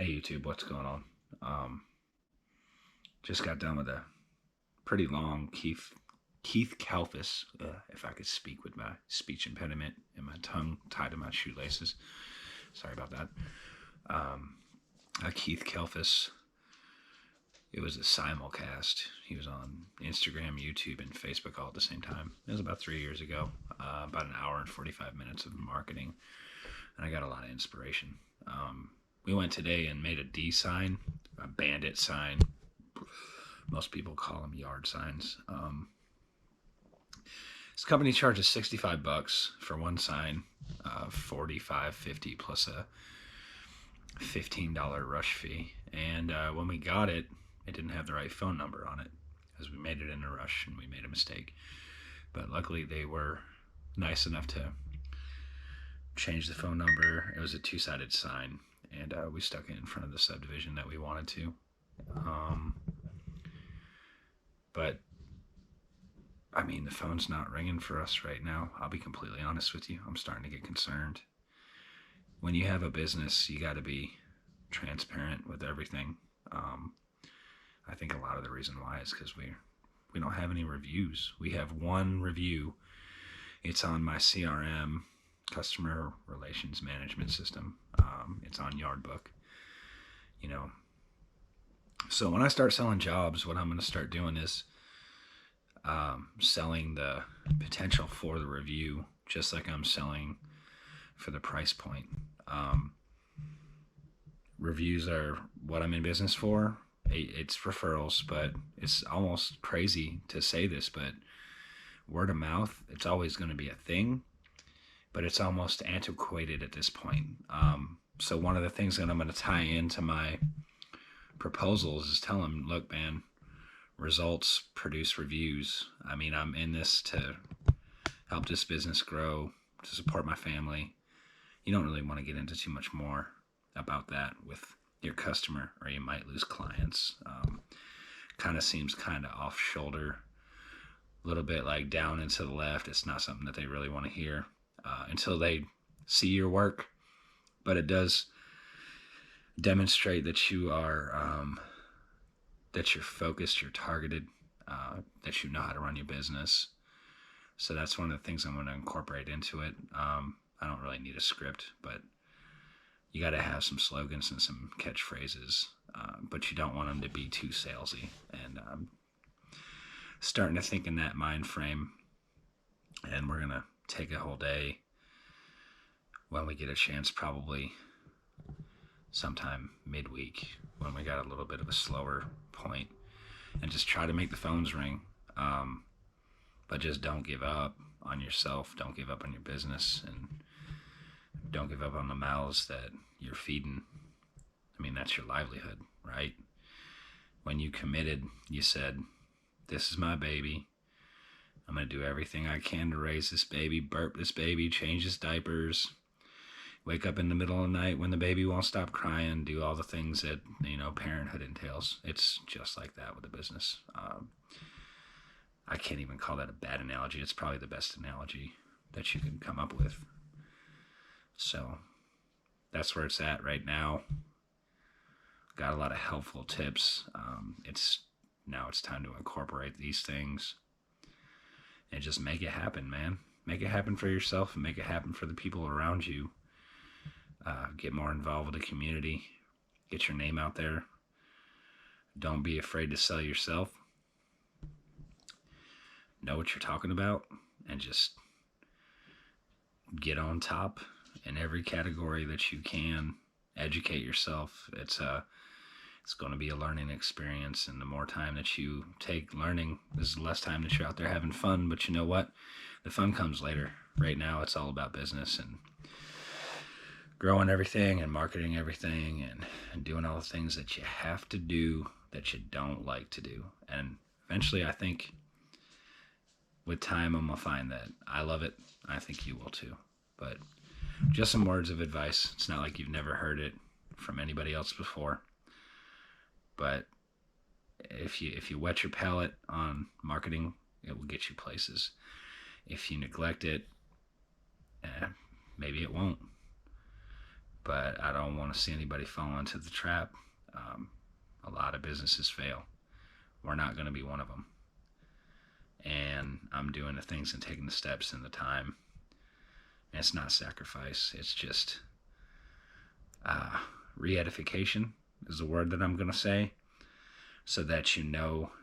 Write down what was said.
Hey YouTube, what's going on? Um, just got done with a pretty long Keith Kalfas, if I could speak with my speech impediment and my tongue tied to my shoelaces. Sorry about that. Um, Keith Kalfas. It was a simulcast. He was on Instagram, YouTube, and Facebook all at the same time. It was about 3 years ago. About an hour and 45 minutes of marketing, and I got a lot of inspiration. We went today and made a D sign, a bandit sign. Most people call them yard signs. This company charges $65 for one sign, $45.50 plus a $15 rush fee. And when we got it, it didn't have the right phone number on it, because we made it in a rush and we made a mistake. But luckily, they were nice enough to change the phone number. It was a two-sided sign, and we stuck it in front of the subdivision that we wanted to. But I mean, the phone's not ringing for us right now. I'll be completely honest with you. I'm starting to get concerned. When you have a business, you got to be transparent with everything. I think a lot of the reason why is because we don't have any reviews. We have one review. It's on my CRM, customer relations management system. It's on Yardbook. You know, so when I start selling jobs, what I'm going to start doing is selling the potential for the review, just like I'm selling for the price point. Reviews are what I'm in business for. It's referrals, but it's almost crazy to say this, but word of mouth, it's always going to be a thing, but it's almost antiquated at this point. So one of the things that I'm going to tie into my proposals is tell them, look, man, results produce reviews. I mean, I'm in this to help this business grow, to support my family. You don't really want to get into too much more about that with your customer, or you might lose clients. Kind of seems kind of off shoulder, a little bit like down and to the left. It's not something that they really want to hear until they see your work. But it does demonstrate that you are that you're focused, you're targeted, that you know how to run your business. So that's one of the things I'm going to incorporate into it. I don't really need a script, but you got to have some slogans and some catchphrases, but you don't want them to be too salesy. And starting to think in that mind frame, and we're going to take a whole day when we get a chance, probably sometime midweek when we got a little bit of a slower point, and just try to make the phones ring. But just don't give up on yourself. Don't give up on your business, and don't give up on the mouths that you're feeding. I mean, that's your livelihood, right? When you committed, you said, this is my baby. I'm going to do everything I can to raise this baby, burp this baby, change his diapers, wake up in the middle of the night when the baby won't stop crying, do all the things that, parenthood entails. It's just like that with a business. I can't even call that a bad analogy. It's probably the best analogy that you can come up with. So that's where it's at right now. Got a lot of helpful tips. It's time to incorporate these things and just make it happen, man. Make it happen for yourself and make it happen for the people around you. Get more involved with the community. Get your name out there. Don't be afraid to sell yourself. Know what you're talking about and just get on top in every category that you can. Educate yourself. It's going to be a learning experience, and the more time that you take learning, this is less time that you're out there having fun. But you know what? The fun comes later. Right now, it's all about business and growing everything and marketing everything and doing all the things that you have to do that you don't like to do. And eventually, I think with time, I'm going to find that I love it. I think you will too. But just some words of advice. It's not like you've never heard it from anybody else before. But if you wet your palate on marketing, it will get you places. If you neglect it, maybe it won't. but I don't want to see anybody fall into the trap. A lot of businesses fail. We're not going to be one of them. And I'm doing the things and taking the steps and the time. And it's not sacrifice. It's just re-edification is the word that I'm going to say, so that you know